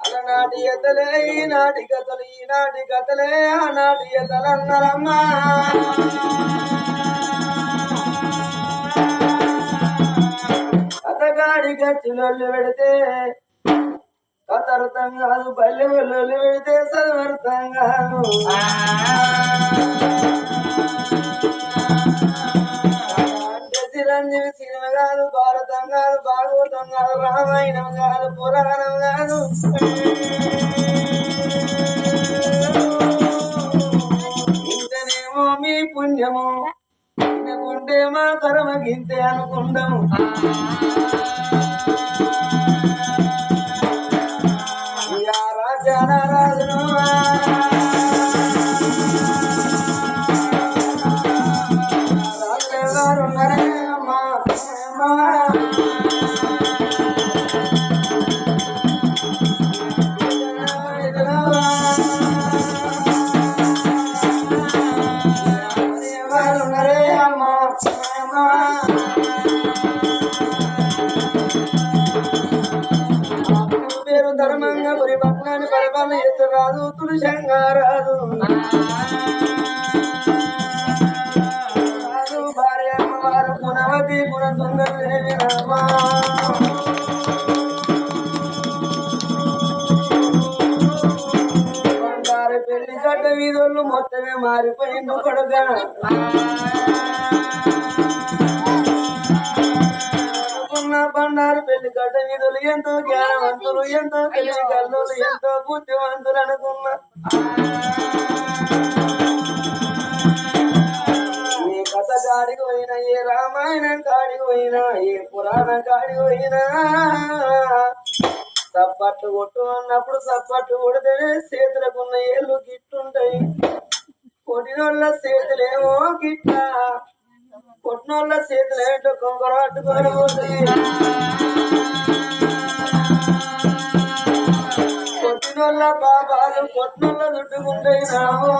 అలనాటి ఎతలే ఈనాటి కథలు ఈనాటి కథలే ఆనాటి ఎతలన్నరమ్మా కథగాడి గచ్చిలొల్లు పెడితే కథర్థం కాదు పల్లె ఒళ్ళు పెడితే చదువర్థం కాదు చిరంజీవి సినిమా కాదు భారతం కాదు భాగవతం కాదు రామాయణం కాదు పురాణం కాదు ఇంతనేమో మీ పుణ్యము వినకుంటే మా కర్మ గింతే అనుకుంటాము రాజాన రాజను పేరు ధర్మంగా పురి పట్నాన్ని పరిపాలన చేస్తూ రాదు తులసంగా రాదు రాదు భార్య అమ్మవారు గుణవతి గుణ సుందరదేవి రామా బంగారు పెళ్లి గడ్డ వీధులు మొత్తమే మారిపోయింది కొడుక బండారు పెళ్లి గడ్డ వీధులు ఎంతో జ్ఞానవంతులు ఎంతో తెలివి కల్లులు ఎంతో బుద్ధివంతులు అనుకున్నా ఏ కథ కాడికి పోయినా ఏ రామాయణం కాడికి పోయినా ఏ పురాణం కాడికి పోయినా సప్పట్లు కొట్టు అన్నప్పుడు సప్పట్లు కొడితేనే చేతులకున్న ఏళ్ళు గిట్టుంటాయి కొట్టినోళ్ళ చేతులేమో గిట్ట కొట్టినోళ్ళ చేతులు ఏంటో కొంకర అట్టుకొని పోతాయి కొట్టినోళ్ళ పాపాలు కొట్టినోళ్ళ చుట్టుకుంటాయి రామో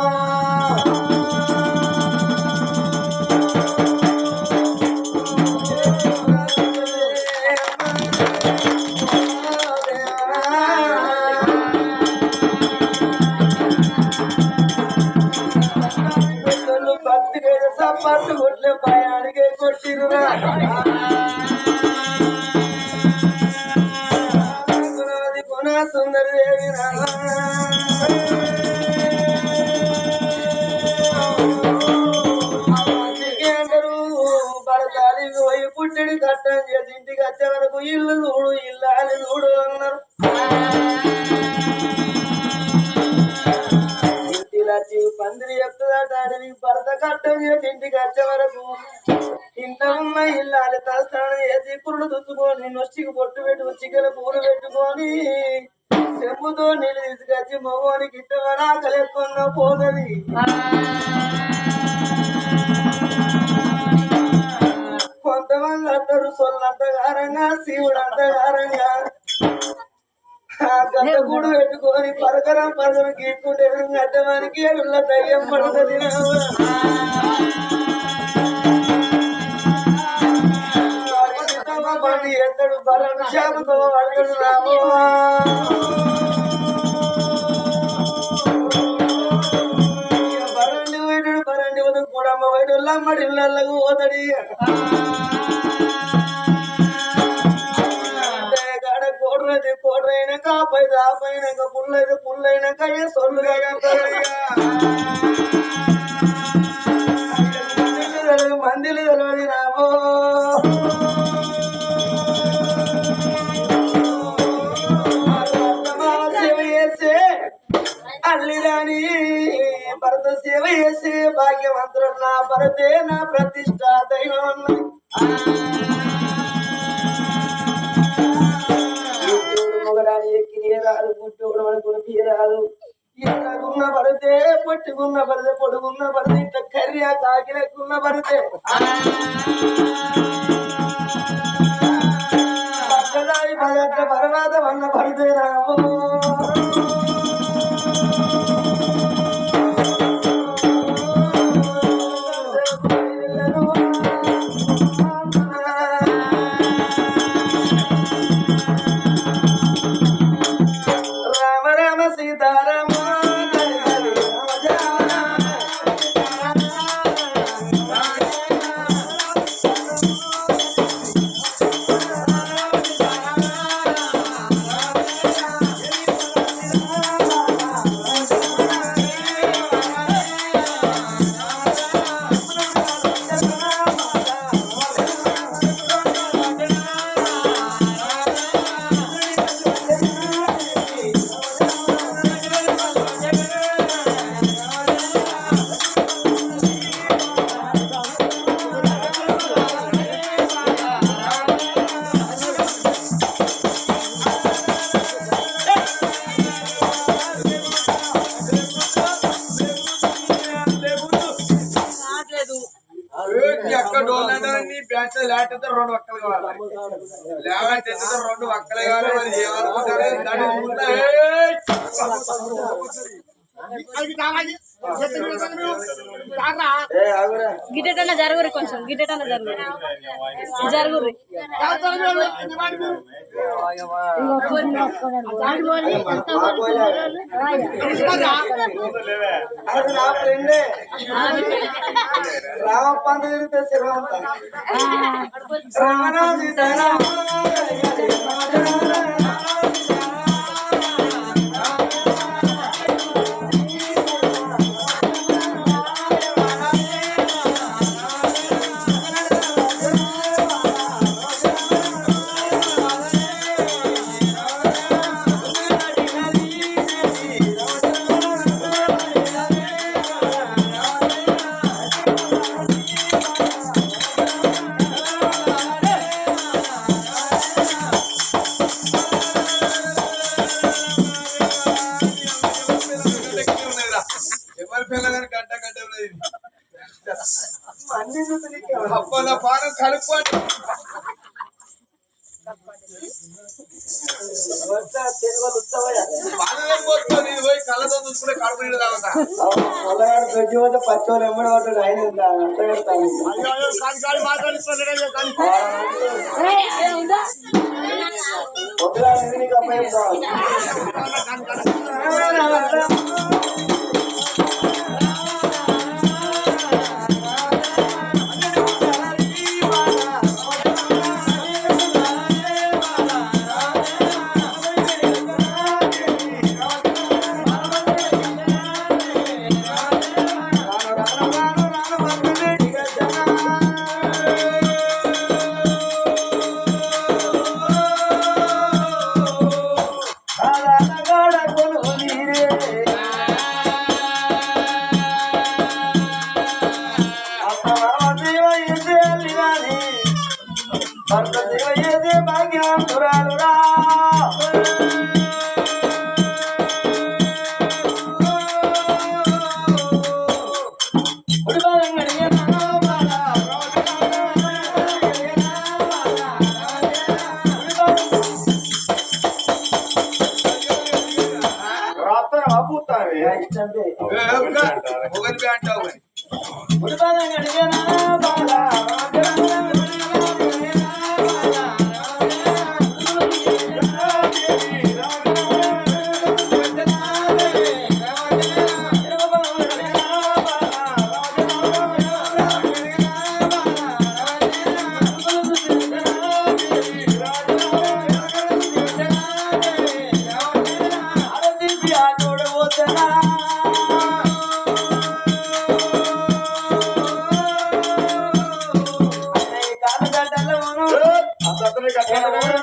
సప్పట్లు కొట్లే భయానికే కొట్టిరురా గుణ సుందరదేవి అందరూ భరతాలి పోయి పుట్టిడి కట్టం చేసి ఇంటికి వచ్చే వరకు ఇల్లు చూడు ఇల్లాలి చూడు అన్నారు ఇంటిలచ్చి పందిరి చెప్తుందట అడవి భరత కట్టం చేసి ఇంటికి వచ్చే వరకు ఇంత ఉన్న ఇల్లాలి తలస్నానం చేసి పురుడు దుచ్చుకొని నొచ్చికి పొట్టు పెట్టు చికెన్ పూలు పెట్టుకొని చెంబుతో నీళ్ళు తీసుకొచ్చి మగవానికి ఇట్టమని ఆకలిక్కున్న పోతుంది కొంతమంది అందరూ సొల్లంతగారంగా శివుడు అంతగారంగా గంట కూడు పెట్టుకొని పరకరం పరకరం గీక్కుంటే గడ్డమానికి ఏడున్న దయ్యం పడుతుంది బండి ఎత్తడు బలను చేపతో పడతాడు రామో బరండి పోయినాడు బరండి వద్దు కూడమ్మ పోయిడు అమ్మడి ఇళ్ళకు పోతాడు కోడ్రైతే కోడ్రైనాక పైద ఆపైనాక పుల్లైతే పుల్లైనాక ఏ సొల్లుగా మందిలు తెలియదు రామో అల్లిరాని భరత సేవ చేసే భాగ్యవంతుడు నా భరతే నా ప్రతిష్ట దైవం మొగడాని ఎక్కి రాదు పుట్టోడు అనుకుని తీరాదు ఎక్కడున్న పడితే పొట్టుకున్న పడితే పొడుగున్న పడితే ఇట్లా కర్రీ కాకినకున్న పడితే పక్కదాయి పదట్ల పర్వాత వన్న పడితే రాము రెండు వక్కలు కావాలి లేవంటే రెండు వక్కలు కావాలి మరి ఏమనుకుంటారు గిట్టేటన్నా జరుగురు కొంచెం గిట్టేటన్నా జరుగురు అది నా ఫ్రెండే రామప్పంత తిరిగితే శివంత రామనా సీతారామ అప్పల పానం కలుపుకోండి పోయి కళ్ళతో చూసుకుంటే కడుపు నీళ్ళు తాగుతా పచ్చోళ్ళు ఎమ్మడి పడ్డాడు ఆయన అంత పెడతాను నీకు అబ్బాయి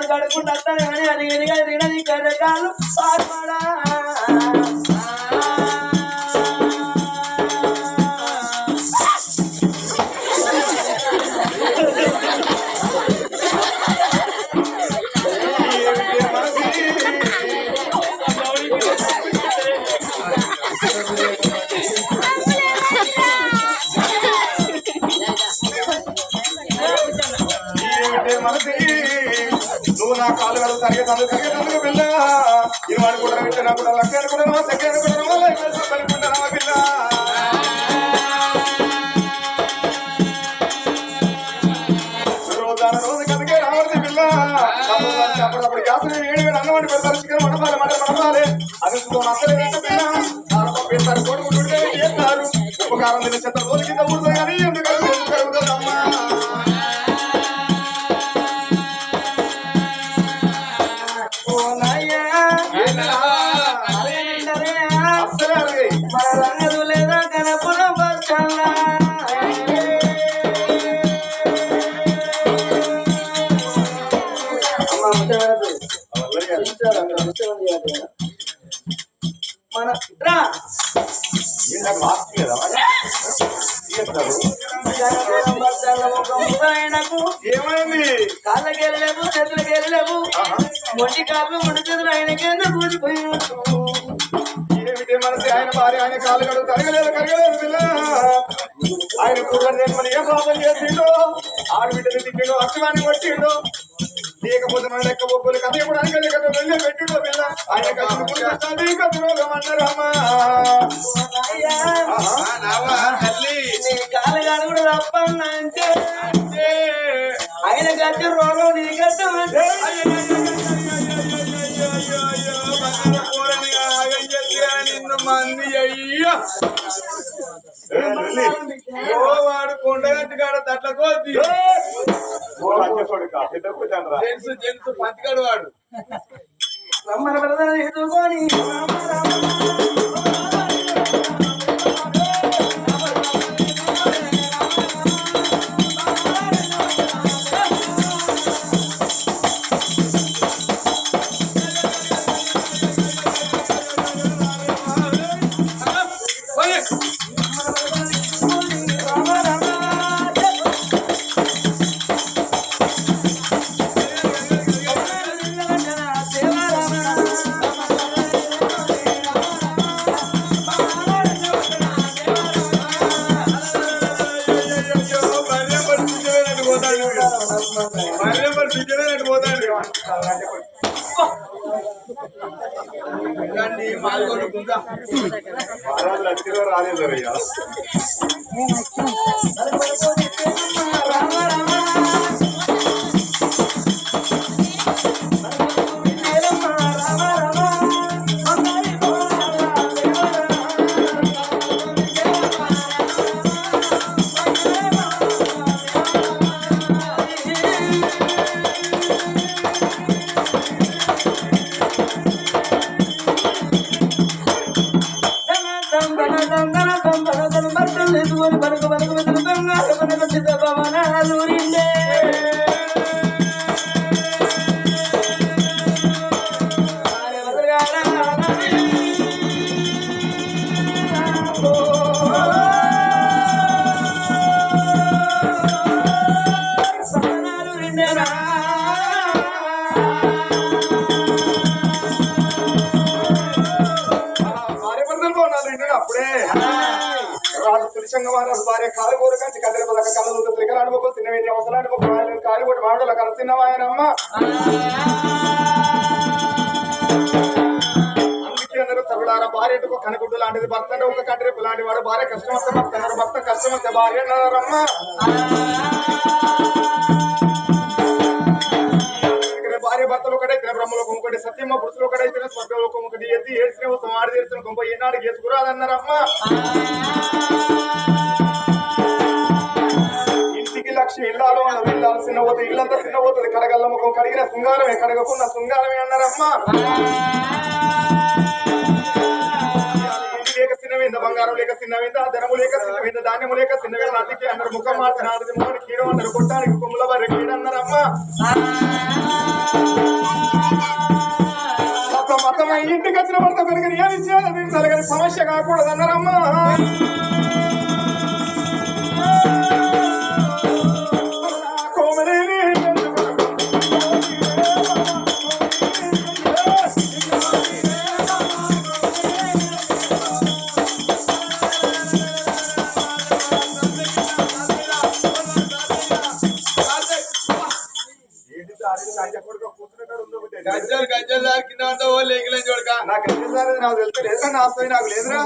కడుకుంటే అడిగినది కర్రకాలు పార్పడా ఇవి అనుకుంటారా కూడా లక్క అనుకుంటారా సఖ్య అనుకుంటారా అనుకుంటారా పిల్ల రోజు కనుకే రావద్దు పిల్ల అప్పుడప్పుడు గ్యాస్ వేడి అన్నవాడి పెడతారు చికెన్ మడపాలి మడపాలి అది అసలు పిల్ల కొడుకుంటుంటే చేస్తారు ఉపకారం తినే చెత్త రోజు కింద ఊరుతుంది కానీ ఎందుకు కలుగుతుందమ్మా లేదా కనపురం బచ్చాలా మన రా ఏమైంది కాళ్ళకి వెళ్ళలేవు చేతులకి వెళ్ళలేవు మొండి కాళ్ళు మొండి చేతులు ఆయనకేందో కూలిపోయినట్టు ఏమిటి మనసి ఆయన భార్య ఆయన కాలు కడుగు కరగలేదు పిల్ల ఆయన కూడా నేను ఏ పాపం చేసిండో ఆడబిడ్డని తిట్టిండో అక్షరాన్ని కొట్టిండో లేకపోతే మన లెక్క ఒప్పులు కథ ఇప్పుడు అనగలే కదా వెళ్ళే పెట్టిండో పిల్ల ఆయన కథరోగమన్నారమ్మా కాలు కడుగుడు తప్పన్నా అంటే ఆయన గట్టి రోగం నీ గట్టం అంటే నిన్ను మంది అయ్యా వాడు కొండగట్టు కాడ తట్ల కోద్ది జెంట్స్ పంతికాడు వాడు రమ్మన బ్రదర్ ఎదుర్కొని రాలేదు అప్పుడే రాజు తులిసంగ భార్య కాలు కోరు కంచి కదిరి పదక కళ్ళు త్రికలాడుకో చిన్నవేది అవసరాడుకో కాలు కొట్టి మామిడిలో కల చిన్నవాయనమ్మ అందుకే అందరూ తగులారా భార్య ఎటుకో కనకుడ్డు లాంటిది భర్త అంటే ఒక కట్టరేపు లాంటి వాడు భార్య కష్టం వస్తే భర్త అన్నారు భర్త కష్టం వస్తే భార్య అన్నారమ్మ భార్య భర్తలు ఒకటైతే బ్రహ్మలోకం ఒకటి సత్యమ్మ పురుషులు ఒకటైతే స్వర్గలోకం ఒకటి ఎత్తి ఏడ్చిన ఆడి తెరిచిన గొప్ప ఏనాడు చేసుకురాదన్నారమ్మ ఇంటికి లక్ష్మి ఇల్లాలు అన్న ఇల్లాలు చిన్నపోతుంది ఇల్లంతా చిన్నపోతుంది కడగల్ల ముఖం కడిగిన శృంగారమే కడగకున్న శృంగారమే అన్నారమ్మ ఇంటి లేక చిన్నవింద బంగారం లేక చిన్నవింద ధనము లేక చిన్నవింద ధాన్యము లేక చిన్నవింద అతికి అన్నారు ముఖం మార్చిన ఆడది మోని కీడం అన్నారు కొట్టానికి కొమ్ముల వారి కీడన్నారమ్మ మొత్తం ఇంటికి వచ్చిన భర్త పెరిగిన ఏ విషయాలు తీర్చాలి కానీ సమస్య కాకూడదు అన్నారమ్మా గజ్జలు గజ్జలు కింద ఓ లేక సైకిల్ చూడక నాకు ఎన్నిసారి నాకు తెలుసు లేదా నా వస్తుంది నాకు లేదురా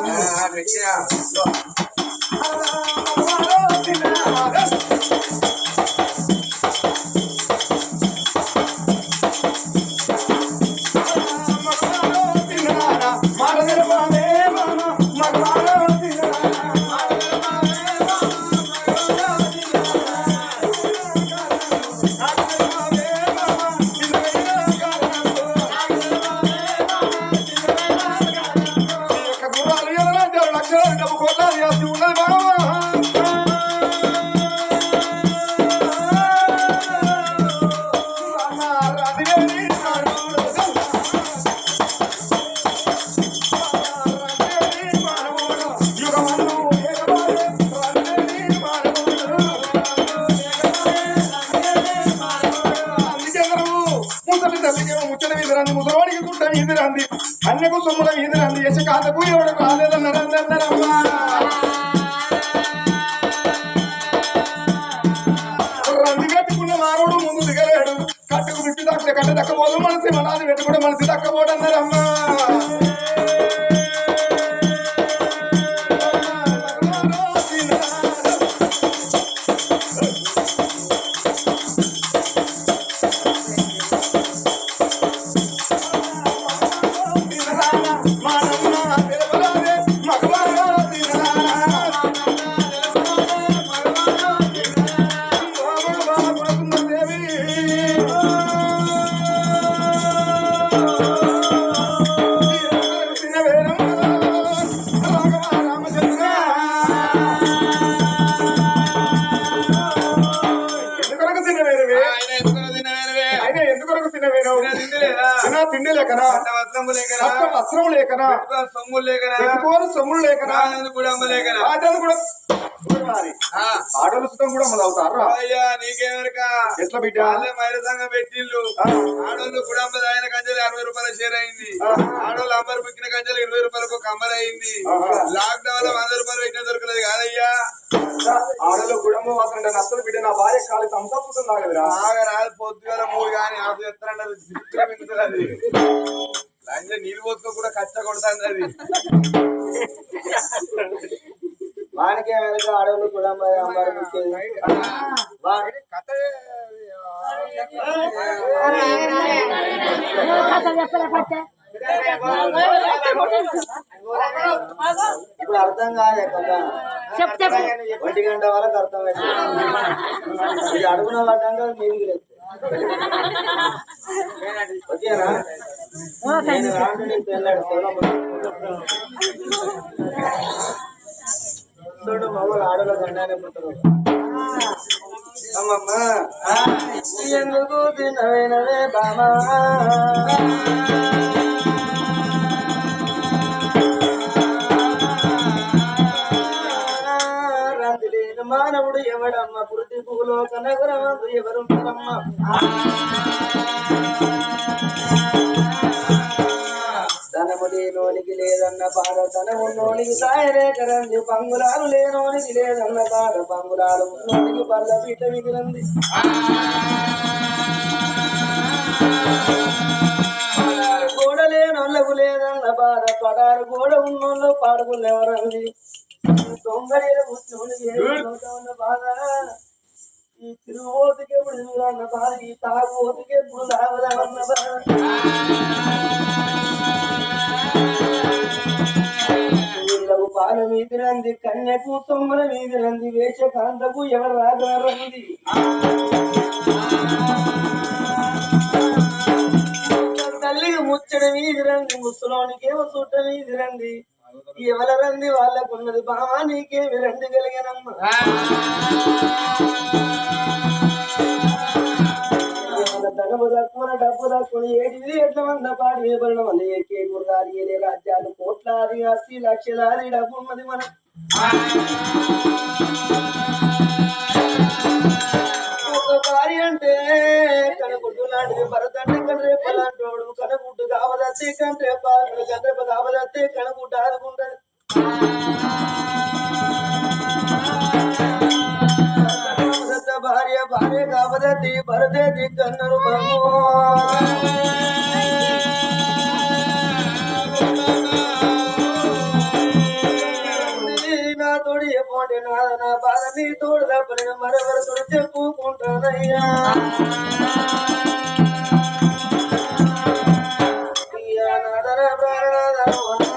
ముసలోడికి గుట్ట వీధి రంది అన్నకు సొమ్ముల వీధి రంది యశకాంతకు ఎవడు రాలేదన్నారమ్మా రంది కట్టుకున్న మానవుడు ముందు దిగలేడు కట్టుకు విప్పి కట్ట దక్కపోదు మనసి మనాది పెట్టుకుంటే మనసి దక్కబోడన్నారమ్మా తిండి లేకనా వస్త్రం లేకనా సొమ్ములు లేకనా ఆటలు సుతం కూడా మన అవుతారా అయ్యా నీకేమరక ఎట్లా బిడ్డ మైల సంఘం పెట్టిళ్ళు ఆడోళ్ళు గుడాంబ ఆయన కంచెలు 60 రూపాయల షేర్ అయింది ఆడోళ్ళు అంబరు బుక్కిన కంచెలు 20 రూపాయలకు కమ్మర్ అయింది లాక్ డౌన్ లో 100 రూపాయలు పెట్టిన దొరకలేదు కాదయ్యా ఆడోళ్ళు గుడంబ వాసన నచ్చలు బిడ్డ నా భార్య కాలి సంసాపుతుందా కదరా బాగా రాదు పొద్దుగాల 3 కానీ ఆపు చెప్తారంటే అది లంజ నీళ్ళు పోసుకో కూడా కచ్చ కొడుతుంది అది వానికి వెనక ఆడవాళ్ళు కూడా అమ్మారు ఇప్పుడు అర్థం కాదు కదా 1 గంట వరకు అర్థమైంది ఇది అడుగున పడ్డాక మీదికి లేదు ఓకేనా నేను రాను నీకు వెళ్ళాడు చూడు మమ్మల్ని ఆడలో గండానే పుట్టరు అమ్మమ్మ ఎందుకు తినవేనవే బామా రందిలేని మానవుడు ఎవడమ్మ పురుతి పూలో కనగరమందు ఎవరుంటారమ్మ ధనము లేనోనికి లేదన్న బాధ ధనము ఉన్నోనికి సాయరేకరంది పంగులాలు లేనోనికి లేదన్న బాధ పంగులాలు ఉన్నోనికి బల్ల పీట మిగిలింది గోడ లేనోళ్ళకు లేదన్న బాధ పడారు గోడ ఉన్నోళ్ళు పాడుకులు ఎవరంది తొంగడీల కూర్చొని బాధ ఈ తిరుగుబోతుకి ఎప్పుడు చూడన్న బాధ ఈ తాగుబోతుకి ఎప్పుడు తాగదన్న బాధ పాల వీధిరంది కన్యకు తొమ్మల వీధిరంది వేషకాంతకు ఎవరు రాగరంది తల్లికి ముచ్చట వీధిరంది ముసలోనికేమో చుట్ట వీధిరంది ఎవల రంది వాళ్ళకున్నది బామా నీకేమి రంది కలిగినమ్మ ధనము తక్కువ డబ్బు తక్కువ ఏటిది ఎట్ల మంద పాడి వేపడం వల్ల ఏకే గుర్రాలు ఏలే రాజ్యాలు కోట్లాది ఆస్తి లక్షలాది డబ్బు ఉన్నది మనం ఒక భార్య అంటే కనగుడ్డు లాంటిది భరత అంటే కనరేప లాంటోడు కనగుడ్డు కావదత్తే కంట్రేప కంట్రేప కావదత్తే కనగుడ్డు ఆదుకుంటది భార్య భార్య కావదత్తి భరతే దిక్కన్నరు అంటే నా బాధ నీ తోడు తప్పని మరెవరితో చెప్పుకుంటానయ్యా నాదన ప్రాణనాదన